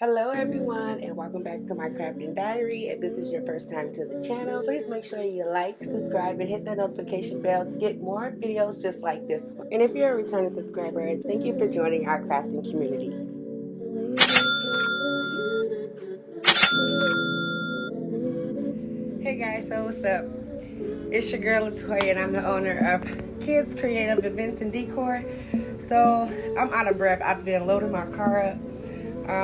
Hello everyone and welcome back to my crafting diary. If this is your first time to the channel, please make sure you like, subscribe, and hit that notification bell to get more videos just like this one. And if you're a returning subscriber, thank you for joining our crafting community. Hey guys, so what's up? It's your girl Latoya and I'm the owner of Kids Creative Events and Decor. So I'm out of breath. I've been loading my car up.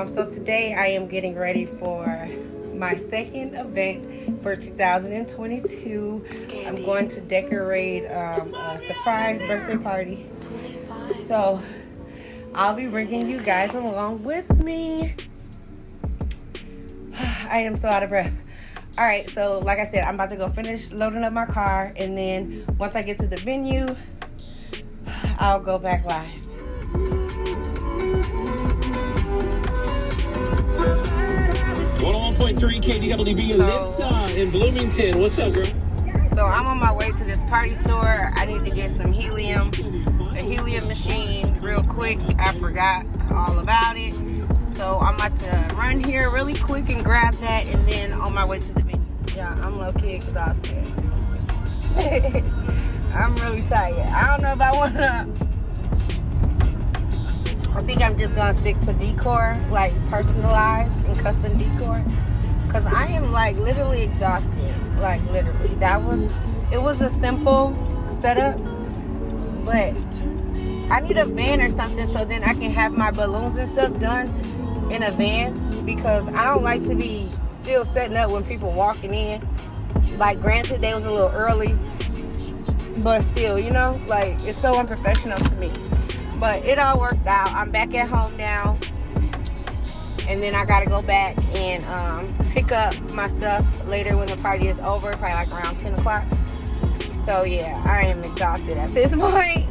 So today I am getting ready for my second event for 2022. I'm going to decorate a surprise birthday party. So I'll be bringing you guys along with me. I am so out of breath. Alright, so like I said, I'm about to go finish loading up my car, and then once I get to the venue, I'll go back live. 101.3 KDWB in Bloomington. What's up, girl? So I'm on my way to this party store. I need to get some helium, the helium machine real quick. I forgot all about it. So I'm about to run here really quick and grab that, and then on my way to the venue. Yeah, I'm low-key exhausted. I'm really tired. I don't know if I want to... I think I'm just going to stick to decor, like personalized and custom decor. Because I am like literally exhausted. Like literally. It was a simple setup. But I need a van or something so then I can have my balloons and stuff done in advance. Because I don't like to be still setting up when people walking in. Like granted, they was a little early. But still, you know, like it's so unprofessional to me. But it all worked out. I'm back at home now. And then I got to go back and pick up my stuff later when the party is over. Probably like around 10 o'clock. So yeah, I am exhausted at this point.